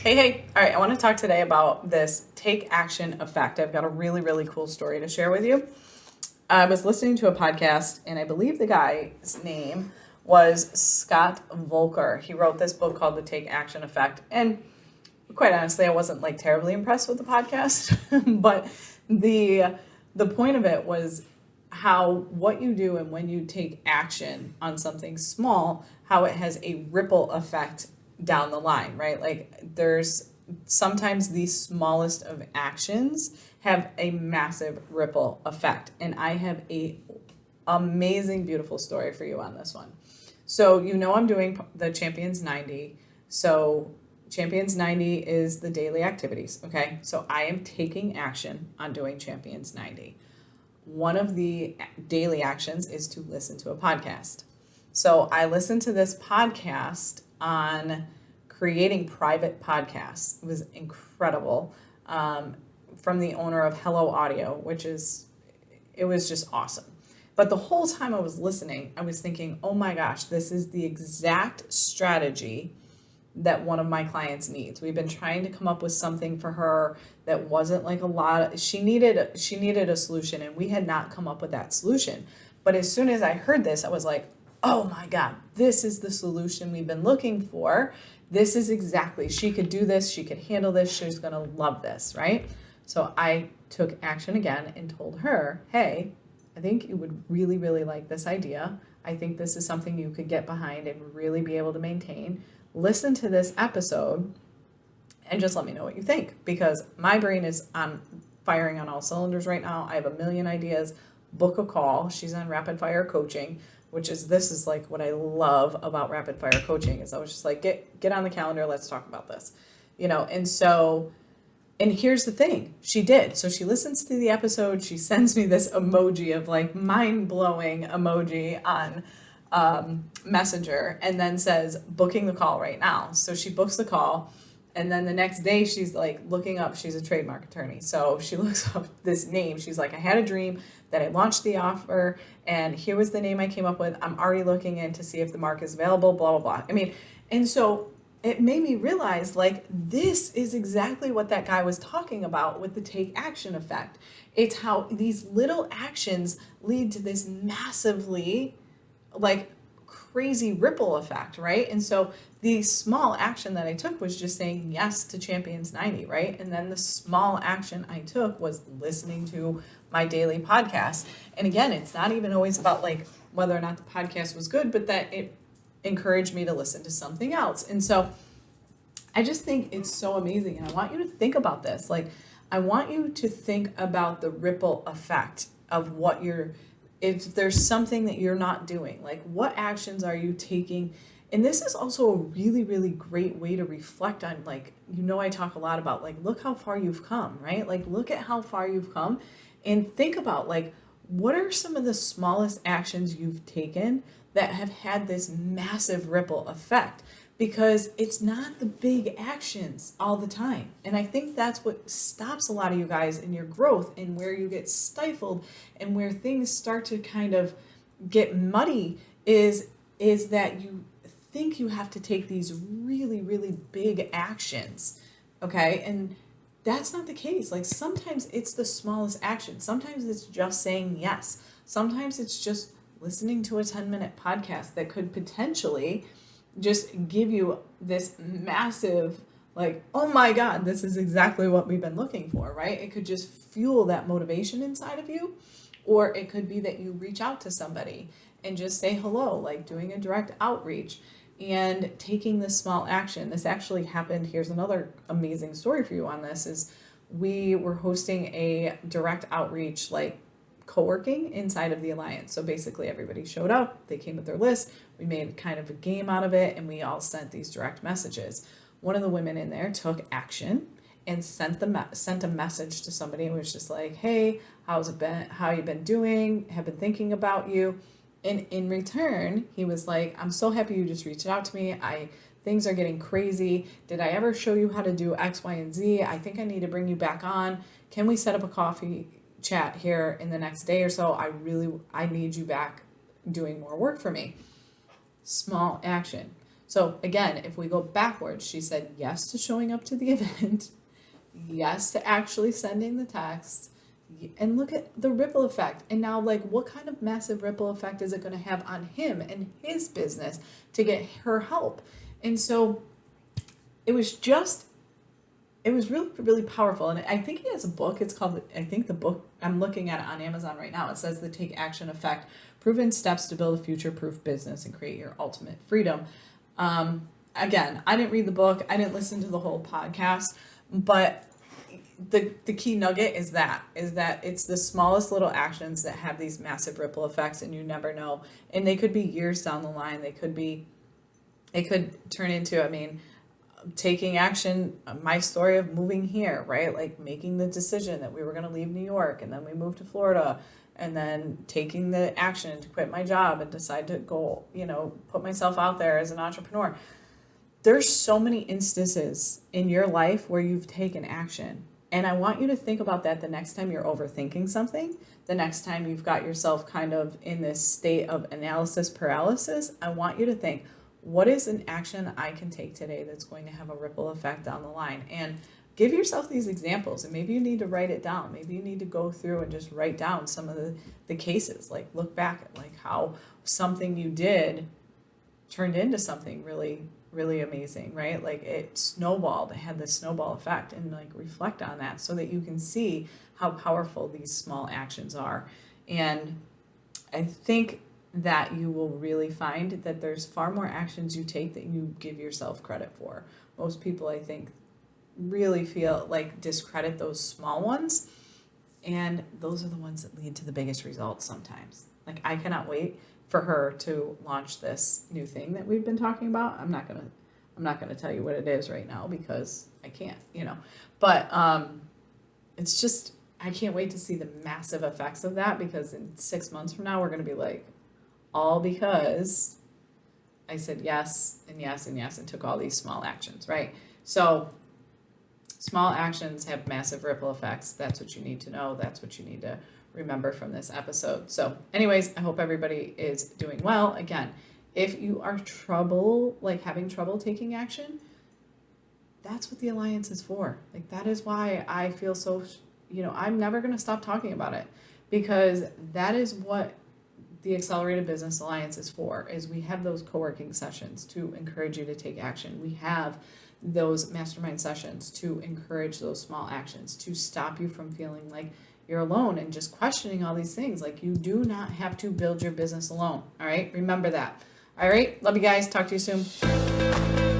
Hey. All right, I want to talk today about this take action effect. I've got a really, really cool story to share with you. I was listening to a podcast, and I believe the guy's name was Scott Volker. He wrote this book called The Take Action Effect. And quite honestly, I wasn't like terribly impressed with the podcast, but the point of it was how what you do and when you take action on something small, how it has a ripple effect down the line, right? Like there's sometimes the smallest of actions have a massive ripple effect. And I have a amazing, beautiful story for you on this one. So, I'm doing the Champions 90. So Champions 90 is the daily activities. Okay. So I am taking action on doing Champions 90. One of the daily actions is to listen to a podcast. So I listened to this podcast on creating private podcasts. It was incredible. From the owner of Hello Audio, it was just awesome. But the whole time I was listening, I was thinking, oh my gosh, this is the exact strategy that one of my clients needs. We've been trying to come up with something for her that wasn't like a lot. She needed a solution, and we had not come up with that solution. But as soon as I heard this, I was like, oh my God, this is the solution we've been looking for. This is exactly, she could do this. She could handle this. She's going to love this, right? So I took action again and told her, hey, I think you would really, really like this idea. I think this is something you could get behind and really be able to maintain. Listen to this episode and just let me know what you think, because my brain is firing on all cylinders right now. I have a million ideas. Book a call. She's on rapid fire coaching, this is like what I love about rapid fire coaching is I was just like, get on the calendar. Let's talk about this, and here's the thing, she did. So she listens to the episode. She sends me this emoji of like mind-blowing emoji on Messenger, and then says, booking the call right now. So she books the call. And then the next day she's like looking up, she's a trademark attorney. So she looks up this name. She's like, I had a dream that I launched the offer and here was the name I came up with. I'm already looking in to see if the mark is available, blah, blah, blah. And so it made me realize like, this is exactly what that guy was talking about with the take action effect. It's how these little actions lead to this massively like crazy ripple effect, right? And so the small action that I took was just saying yes to Champions 90, right? And then the small action I took was listening to my daily podcast. And again, it's not even always about like whether or not the podcast was good, but that it encouraged me to listen to something else. And so I just think it's so amazing. And I want you to think about this. Like, I want you to think about the ripple effect of if there's something that you're not doing, like what actions are you taking? And this is also a really, really great way to reflect on, like, I talk a lot about like, look how far you've come, right? Like, look at how far you've come and think about like, what are some of the smallest actions you've taken that have had this massive ripple effect? Because it's not the big actions all the time. And I think that's what stops a lot of you guys in your growth and where you get stifled and where things start to kind of get muddy is that you think you have to take these really, really big actions. Okay. And that's not the case. Like sometimes it's the smallest action. Sometimes it's just saying yes. Sometimes it's just listening to a 10-minute podcast that could potentially just give you this massive, like, oh my God, this is exactly what we've been looking for, right? It could just fuel that motivation inside of you. Or it could be that you reach out to somebody and just say hello, like doing a direct outreach and taking this small action. This actually happened. Here's another amazing story for you on this is we were hosting a direct outreach, like co-working inside of the Alliance. So basically everybody showed up, they came with their list, we made kind of a game out of it, and we all sent these direct messages. One of the women in there took action and sent a message to somebody and was just like, hey, how's it been? How you been doing? Have been thinking about you. And in return, he was like, I'm so happy you just reached out to me. Things are getting crazy. Did I ever show you how to do X, Y, and Z? I think I need to bring you back on. Can we set up a coffee chat here in the next day or so? I need you back doing more work for me. Small action. So again, if we go backwards, she said yes to showing up to the event, yes to actually sending the text, and look at the ripple effect. And now, like, what kind of massive ripple effect is it going to have on him and his business to get her help? And so it was really, really powerful. And I think he has a book. It's called, I think the book, I'm looking at it on Amazon right now. It says the Take Action Effect, Proven Steps to Build a Future-Proof Business and Create Your Ultimate Freedom. Again, I didn't read the book. I didn't listen to the whole podcast, but the key nugget is that it's the smallest little actions that have these massive ripple effects, and you never know. And they could be years down the line. It could turn into, I mean, taking action, my story of moving here, right? Like making the decision that we were going to leave New York and then we moved to Florida, and then taking the action to quit my job and decide to go, put myself out there as an entrepreneur. There's so many instances in your life where you've taken action. And I want you to think about that the next time you're overthinking something, the next time you've got yourself kind of in this state of analysis paralysis. I want you to think, what is an action I can take today that's going to have a ripple effect down the line? And give yourself these examples, and maybe you need to write it down. Maybe you need to go through and just write down some of the cases, like look back at like how something you did turned into something really, really amazing, right? Like it snowballed, it had this snowball effect, and like reflect on that so that you can see how powerful these small actions are. And I think that you will really find that there's far more actions you take that you give yourself credit for. Most people, I think, really feel like discredit those small ones, and those are the ones that lead to the biggest results sometimes. Like I cannot wait for her to launch this new thing that we've been talking about. I'm not gonna tell you what it is right now because I can't, but it's just, I can't wait to see the massive effects of that, because in 6 months from now we're going to be like, all because I said yes and yes and yes and took all these small actions, right? So small actions have massive ripple effects. That's what you need to know. That's what you need to remember from this episode. So anyways, I hope everybody is doing well. Again, if you are having trouble taking action, that's what the Alliance is for. Like that is why I feel so, I'm never going to stop talking about it, because that is what the Accelerated Business Alliance is for. Is we have those co-working sessions to encourage you to take action. We have those mastermind sessions to encourage those small actions, to stop you from feeling like you're alone and just questioning all these things. Like you do not have to build your business alone. All right. Remember that. All right. Love you guys. Talk to you soon.